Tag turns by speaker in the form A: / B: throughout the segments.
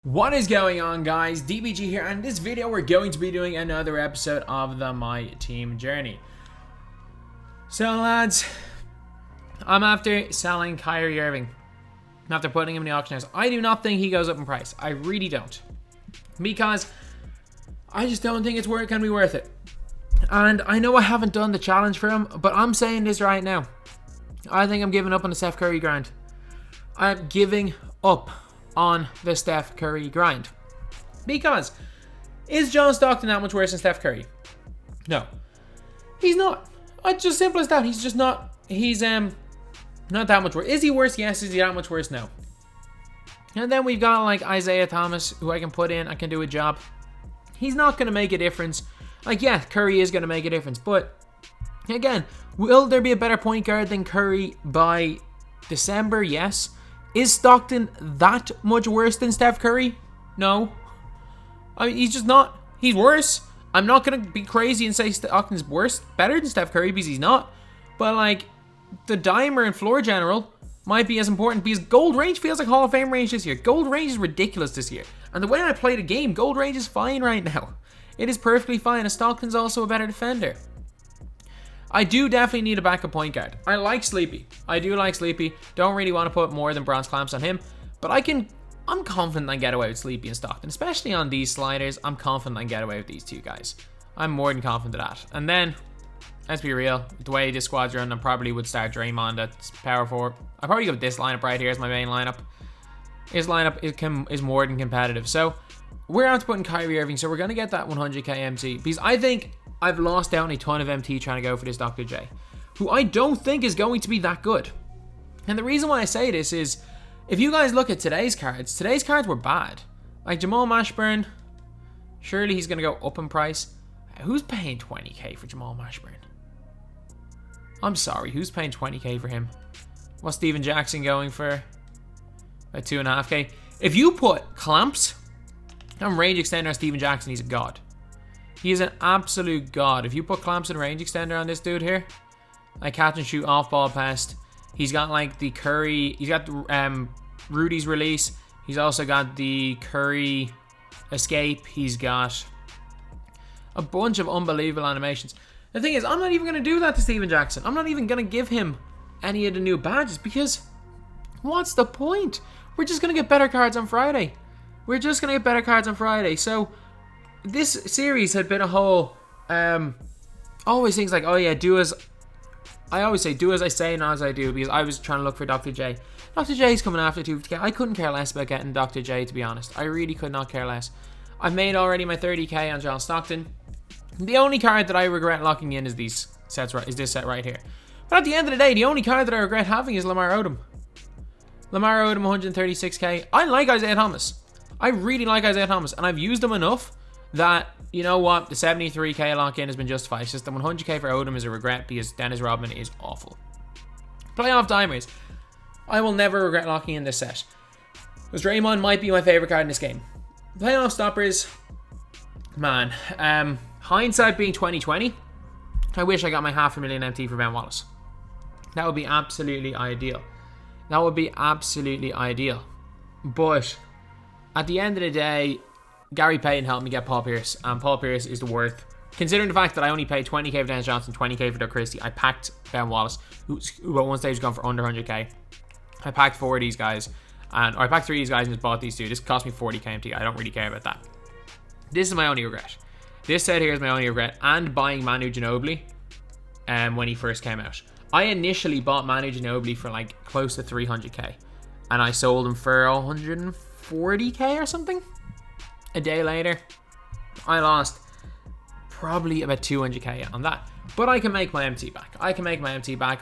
A: What is going on, guys? DBG here, and in this video we're going to be doing another episode of the MyTEAM Journey. So lads, I'm after selling KYRIE Irving. I'm after putting him in the auction house. I do not think he goes up in price. I really don't. Because I just don't think it's going to be worth it. And I know I haven't done the challenge for him, but I'm saying this right now. I think I'm giving up on the Steph Curry grind. I'm giving up on the Steph Curry grind. Because is John Stockton that much worse than Steph Curry? No. He's not. It's just simple as that. He's just not. He's not that much worse. Is he worse? Yes. Is he that much worse? No. And then we've got like Isaiah Thomas, who I can put in. I can do a job. He's not going to make a difference. Like, yeah, Curry is going to make a difference. But again, will there be a better point guard than Curry by December? Yes. Is Stockton that much worse than Steph Curry? No. I mean, he's just not. He's worse. I'm not going to be crazy and say Stockton's better than Steph Curry, because he's not. But like, the dimer and floor general might be as important, because gold range feels like Hall of Fame range this year. Gold range is ridiculous this year. And the way I play the game, gold range is fine right now. It is perfectly fine, and Stockton's also a better defender. I do definitely need a backup point guard. I like Sleepy. I do like Sleepy. Don't really want to put more than bronze clamps on him. But I'm confident I can get away with Sleepy and Stockton. Especially on these sliders, I'm confident I can get away with these two guys. I'm more than confident of that. And then, let's be real, the way this squad's run, I probably would start Draymond at power forward. I probably go with this lineup right here as my main lineup. His lineup is more than competitive. So, we're out to put in KYRIE Irving, so we're going to get that 100k MT. Because I think I've lost out on a ton of MT trying to go for this Dr. J, who I don't think is going to be that good. And the reason why I say this is, if you guys look at today's cards were bad. Like Jamal Mashburn, surely he's going to go up in price. Who's paying 20k for Jamal Mashburn? I'm sorry, who's paying 20k for him? What's Steven Jackson going for? At 2.5k. If you put clamps and range extender on Steven Jackson, he's a god. He is an absolute god. If you put clamps and range extender on this dude here, like catch and shoot, off ball pass, he's got like the Curry, he's got the Rudy's release, he's also got the Curry escape, he's got a bunch of unbelievable animations. The thing is, I'm not even going to do that to Steven Jackson. I'm not even going to give him any of the new badges, because what's the point? We're just going to get better cards on Friday. So this series had been a whole always things like, oh yeah, I always say do as I say, not as I do, because I was trying to look for Dr. J. Dr. J's coming after 250k. I couldn't care less about getting Dr. J, to be honest. I really could not care less. I've made already my 30k on John Stockton. The only card that I regret locking in is this set right here. But at the end of the day, the only card that I regret having is Lamar Odom. 136k. I like Isaiah Thomas. I really like Isaiah Thomas, and I've used him enough that, you know what, the 73k lock-in has been justified. It's just the 100k for Odom is a regret, because Dennis Rodman is awful. Playoff Dimers. I will never regret locking in this set, because Draymond might be my favorite card in this game. Playoff Stoppers, man, hindsight being 2020, I wish I got my 500,000 MT for Ben Wallace. That would be absolutely ideal. But at the end of the day, Gary Payton helped me get Paul Pierce, and Paul Pierce is the worth. Considering the fact that I only paid 20k for Dennis Johnson, 20k for Dirk Christie, I packed Ben Wallace, who at one stage was gone for under 100k. I packed 4 of these guys, or I packed 3 of these guys and just bought these two. This cost me 40k MT. I don't really care about that. This is my only regret. This set here is my only regret, and buying Manu Ginobili when he first came out. I initially bought Manu Ginobili for like close to 300k, and I sold him for 140k or something. A day later, I lost probably about 200k on that. But I can make my MT back.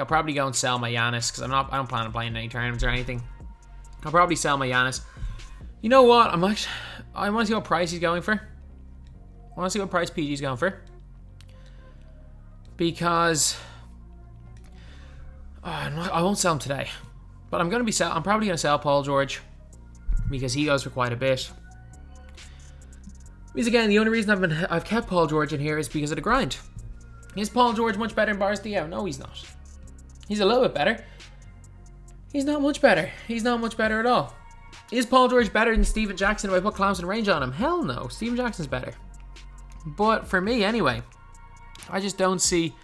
A: I'll probably go and sell my Giannis, because I don't plan on playing any tournaments or anything. I'll probably sell my Giannis. You know what? I want to see what price he's going for. I want to see what price PG's going for. Because I won't sell him today. But I'm probably going to sell Paul George, because he goes for quite a bit. Because again, the only reason I've kept Paul George in here is because of the grind. Is Paul George much better than Boris Diaw? No, he's not. He's a little bit better. He's not much better. He's not much better at all. Is Paul George better than Steven Jackson if I put clamps and range on him? Hell no. Steven Jackson's better. But for me, anyway, I just don't see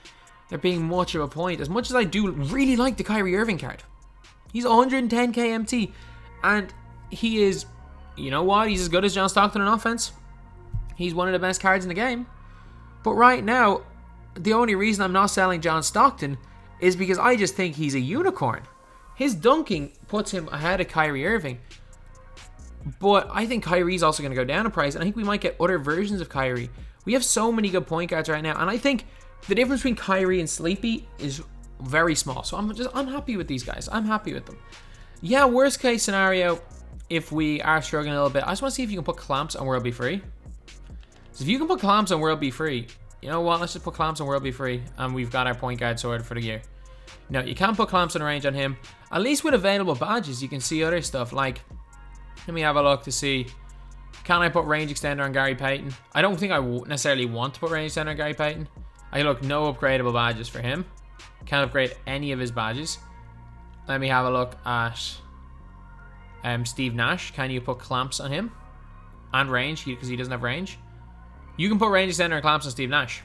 A: there being much of a point. As much as I do really like the Kyrie Irving card. He's 110k MT. And he is, you know what? He's as good as John Stockton on offense. He's one of the best cards in the game. But right now, the only reason I'm not selling John Stockton is because I just think he's a unicorn. His dunking puts him ahead of Kyrie Irving. But I think Kyrie's also going to go down in price. And I think we might get other versions of Kyrie. We have so many good point guards right now. And I think the difference between Kyrie and Sleepy is very small. So I'm happy with these guys. I'm happy with them. Yeah, worst case scenario, if we are struggling a little bit, I just want to see if you can put clamps on World Be Free. So if you can put clamps on World Be Free, you know what? Let's just put clamps on World Be Free. And we've got our point guard sorted for the year. No, you can't put clamps on range on him. At least with available badges, you can see other stuff. Like, let me have a look to see. Can I put range extender on Gary Payton? I don't think I necessarily want to put range extender on Gary Payton. I look, no upgradable badges for him. Can't upgrade any of his badges. Let me have a look at Steve Nash. Can you put clamps on him? And range, because he doesn't have range. You can put range extender and clamps on Steve Nash.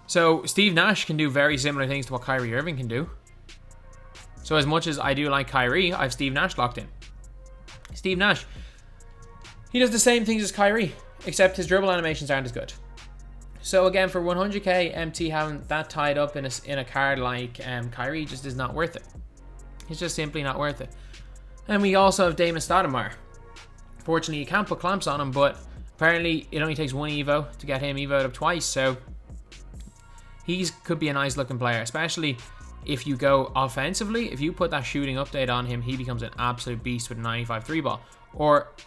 A: So Steve Nash can do very similar things to what Kyrie Irving can do. So as much as I do like Kyrie, I have Steve Nash locked in. Steve Nash, he does the same things as Kyrie, except his dribble animations aren't as good. So again, for 100k MT, having that tied up in a card like Kyrie just is not worth it. It's just simply not worth it. And we also have Damon Stoudemire. Fortunately, you can't put clamps on him, but apparently it only takes one Evo to get him Evo'd up twice, so he could be a nice looking player, especially if you go offensively. If you put that shooting update on him, he becomes an absolute beast with a 95 3 ball.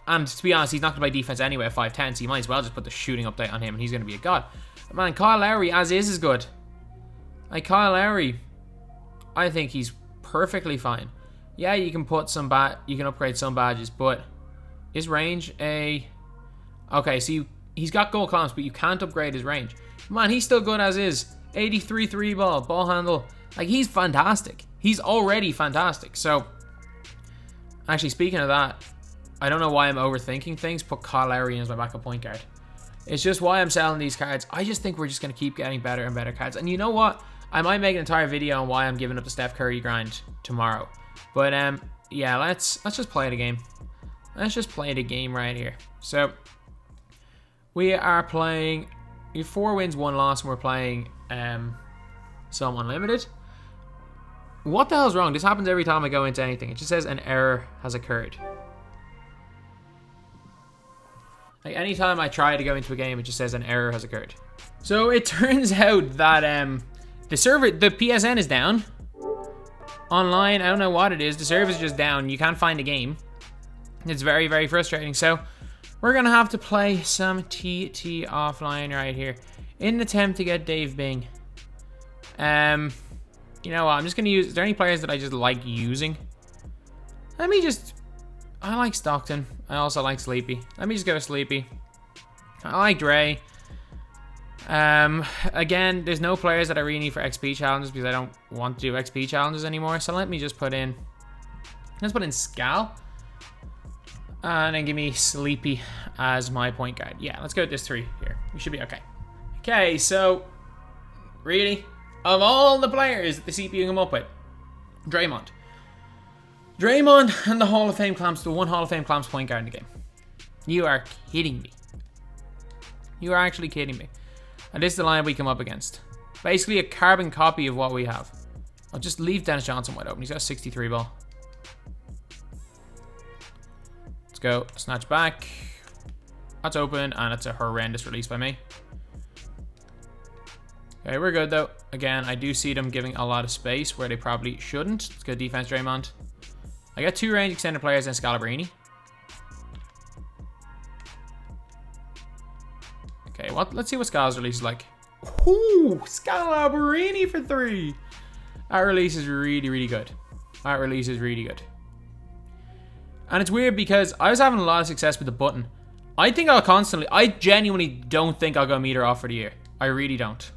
A: And to be honest, he's not going to play defense anyway at 5'10", so you might as well just put the shooting update on him and he's going to be a god. But man, Kyle Lowry as is good. Like, Kyle Lowry, I think he's perfectly fine. Yeah, you can put you can upgrade some badges, but is range a... Okay, so he's got gold clamps, but you can't upgrade his range. Man, he's still good as is. 83 3 ball handle. Like, he's fantastic. He's already fantastic. So, actually, speaking of that, I don't know why I'm overthinking things. Put Kyle Lowry in as my backup point guard. It's just why I'm selling these cards. I just think we're just going to keep getting better and better cards. And you know what? I might make an entire video on why I'm giving up the Steph Curry grind tomorrow. But, yeah, let's just play the game. Let's just play the game right here. So, we are playing... We have 4 wins, 1 loss, and we're playing some unlimited. What the hell's wrong? This happens every time I go into anything. It just says an error has occurred. Like, anytime I try to go into a game, it just says an error has occurred. So it turns out that the PSN is down. Online, I don't know what it is. The server is just down. You can't find a game. It's very, very frustrating. So we're going to have to play some TT offline right here in an attempt to get Dave Bing. You know what? I'm just going to use... Is there any players that I just like using? I like Stockton. I also like Sleepy. Let me just go with Sleepy. I like Dre. Again, there's no players that I really need for XP challenges because I don't want to do XP challenges anymore. So let me just put in... Let's put in Scal. And then give me Sleepy as my point guard. Yeah, let's go with this 3 here. We should be okay. Okay, so... Really? Of all the players that the CPU come up with, Draymond and the Hall of Fame clamps, the one Hall of Fame clamps point guard in the game. You are kidding me. You are actually kidding me. And this is the line we come up against. Basically a carbon copy of what we have. I'll just leave Dennis Johnson wide open. He's got a 63 ball. Let's go. Snatch back. That's open, and it's a horrendous release by me. Okay, we're good though. Again, I do see them giving a lot of space where they probably shouldn't. Let's go defense, Draymond. I got 2 range extended players and Scalabrine. Okay, let's see what Scala's release is like. Ooh, Scalabrine for 3. That release is really, really good. That release is really good. And it's weird because I was having a lot of success with the button. I genuinely don't think I'll go meter off for the year. I really don't.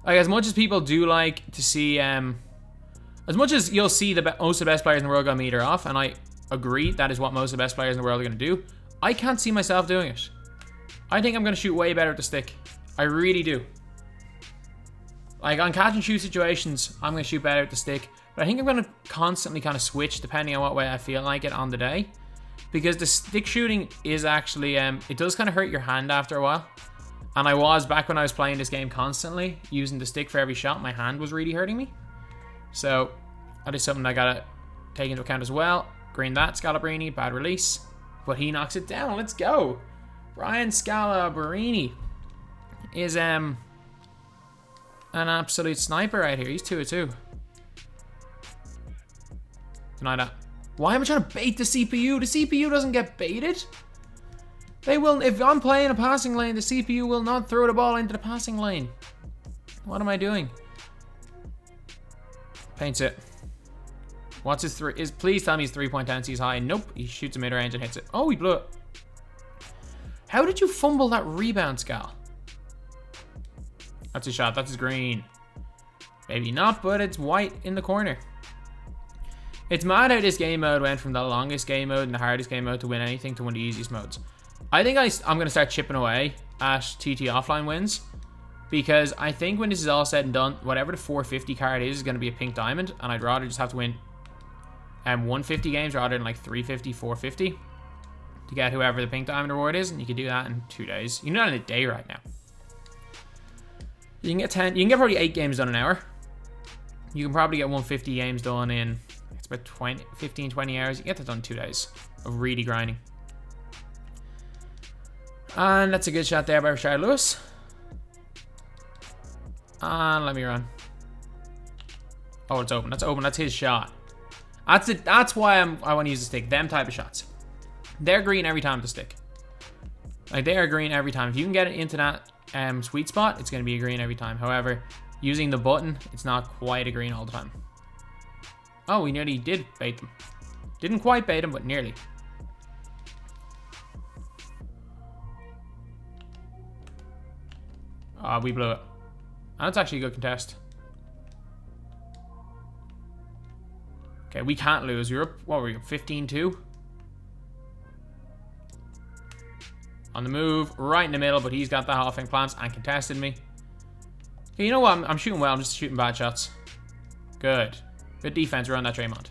A: Like, as much as people do like to see, as much as you'll see most of the best players in the world go meter off, and I agree that is what most of the best players in the world are going to do. I can't see myself doing it. I think I'm going to shoot way better with the stick. I really do. Like, on catch and shoot situations, I'm going to shoot better with the stick. But I think I'm going to constantly kind of switch depending on what way I feel like it on the day. Because the stick shooting is actually, it does kind of hurt your hand after a while. And I was, back when I was playing this game constantly, using the stick for every shot, my hand was really hurting me. So, that is something I got to take into account as well. Green that, Scalabrine, bad release. But he knocks it down, let's go. Brian Scalabrine is an absolute sniper right here. He's 2 of 2. Deny that. Why am I trying to bait the CPU? The CPU doesn't get baited. They will, if I'm playing a passing lane, the CPU will not throw the ball into the passing lane. What am I doing? Paints it. What's his please tell me his 3-point tendency is high. Nope, he shoots a mid-range and hits it. Oh, he blew it. How did you fumble that rebound, Scal? That's his shot, that's his green. Maybe not, but it's white in the corner. It's mad how this game mode went from the longest game mode and the hardest game mode to win anything to one of the easiest modes. I think I'm going to start chipping away at TT offline wins. Because I think when this is all said and done, whatever the 450 card is going to be a pink diamond. And I'd rather just have to win 150 games rather than like 350, 450. To get whoever the pink diamond reward is. And you can do that in 2 days. You can do that in a day right now. You can get 10, you can get probably 8 games done in an hour. You can probably get 150 games done in, it's about 15, 20 hours. You can get that done in 2 days of really grinding. And that's a good shot there by Rashard Lewis. And let me run. Oh, it's open. That's open. That's his shot. That's it. That's why I want to use the stick. Them type of shots. They're green every time with the stick. Like, they are green every time. If you can get it into that sweet spot, it's going to be a green every time. However, using the button, it's not quite a green all the time. Oh, we nearly did bait them. Didn't quite bait them, but nearly. Oh, we blew it. That's actually a good contest. Okay, we can't lose. We're up, what were we, 15-2? On the move, right in the middle, but he's got the halfing plants and contested me. Okay, you know what? I'm shooting well. I'm just shooting bad shots. Good. Good defense around that Draymond.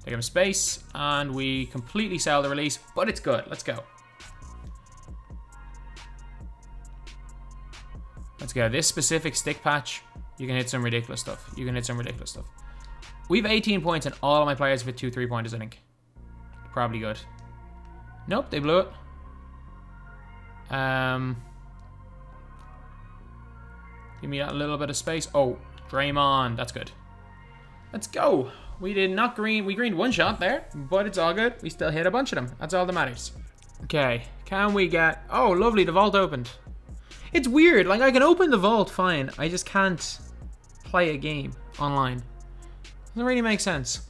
A: Take him space, and we completely sell the release, but it's good. Let's go. Let's go. This specific stick patch, you can hit some ridiculous stuff. You can hit some ridiculous stuff. We have 18 points, and all of my players have hit 2 3-pointers, I think. Probably good. Nope, they blew it. Give me that little bit of space. Oh, Draymond. That's good. Let's go. We did not green. We greened 1 shot there, but it's all good. We still hit a bunch of them. That's all that matters. Okay. Can we get... Oh, lovely. The vault opened. It's weird. Like, I can open the vault fine. I just can't play a game online. Doesn't really make sense.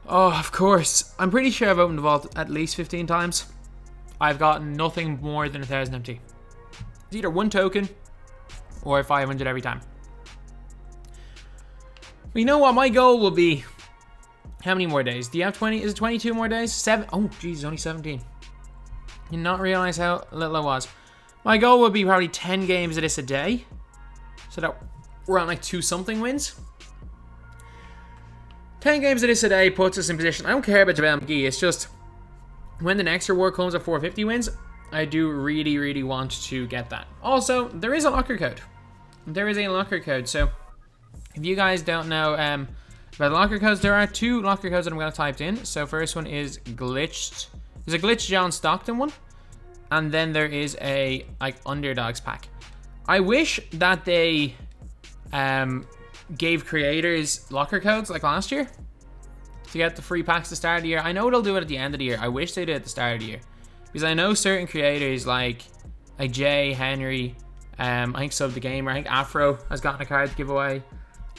A: Oh, of course. I'm pretty sure I've opened the vault at least 15 times. I've gotten nothing more than 1,000 MT. It's either 1 token or 500 every time. But you know what? My goal will be... How many more days? Do you have 20? Is it 22 more days? 7? Oh, geez, only 17. You not realize how little I was. My goal would be probably 10 games of this a day. So that we're on like 2-something wins. 10 games of this a day puts us in position. I don't care about Jabal McGee. It's just when the next reward comes at 450 wins, I do really, really want to get that. Also, there is a locker code. There is a locker code. So if you guys don't know about the locker codes, there are 2 locker codes that I'm going to type in. So first one is glitched. There's a glitched John Stockton one. And then there is a like underdogs pack. I wish that they gave creators locker codes like last year to get the free packs at the start of the year. I know they'll do it at the end of the year. I wish they did at the start of the year. Because I know certain creators like Jay, Henry, I think Sub the Gamer, I think Afro has gotten a card to give away.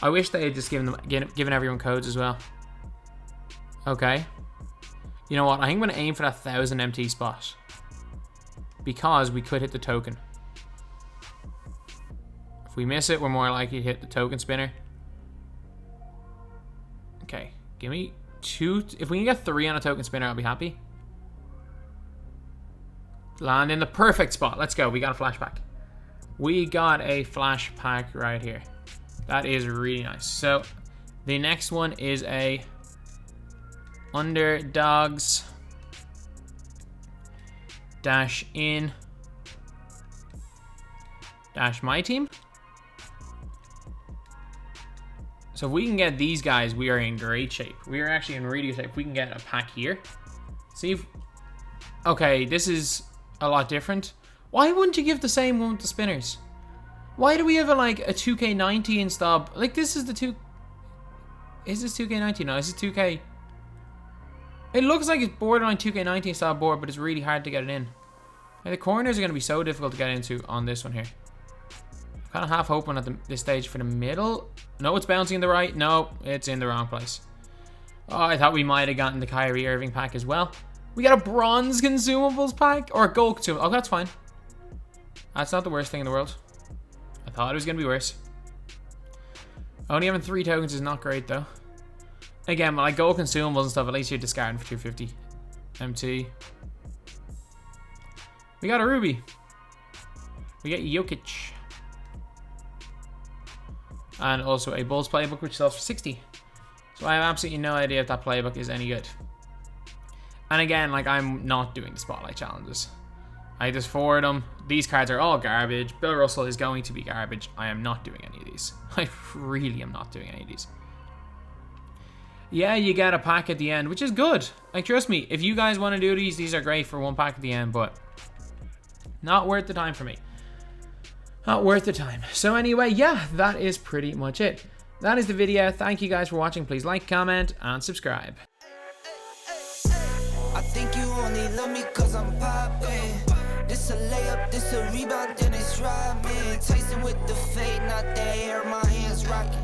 A: I wish they had just given everyone codes as well. Okay. You know what? I think I'm going to aim for that 1,000 MT spot. Because we could hit the token. If we miss it, we're more likely to hit the token spinner. Okay. Give me 2. If we can get 3 on a token spinner, I'll be happy. Land in the perfect spot. Let's go. We got a flashback. We got a flash pack right here. That is really nice. So the next one is a underdogs dash in dash my team. So if we can get these guys, we are in great shape. We are actually in really good shape. If we can get a pack here. See if... Okay, this is a lot different. Why wouldn't you give the same one to spinners? Why do we have like a 2k19 stop? Like this is the 2... Is this 2k19? No, this is 2k... It looks like it's borderline 2k19 style board, but it's really hard to get it in. Like, the corners are going to be so difficult to get into on this one here. Kind of half hoping at this stage for the middle. No, it's bouncing in the right. No, it's in the wrong place. Oh, I thought we might have gotten the KYRIE Irving pack as well. We got a bronze consumables pack or a gold consumables. Oh, that's fine. That's not the worst thing in the world. I thought it was going to be worse. Only having 3 tokens is not great though. Again, when I gold consumables and stuff, at least you're discarding for 250. MT. We got a ruby. We get Jokic. And also a Bulls playbook, which sells for 60. So I have absolutely no idea if that playbook is any good. And again, like, I'm not doing the spotlight challenges. I just forward them. These cards are all garbage. Bill Russell is going to be garbage. I am not doing any of these. I really am not doing any of these. Yeah, you get a pack at the end, which is good. Like, trust me, if you guys want to do these are great for 1 pack at the end, but not worth the time for me. Not worth the time. So anyway, yeah, that is pretty much it. That is the video. Thank you guys for watching. Please like, comment, and subscribe.
B: I think you only love me cause I'm popping. This a layup, this a rebound, then it's robbing. Tasting with the fade, not the air, my hands rocking.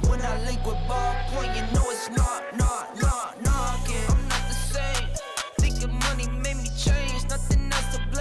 B: When I link with ball,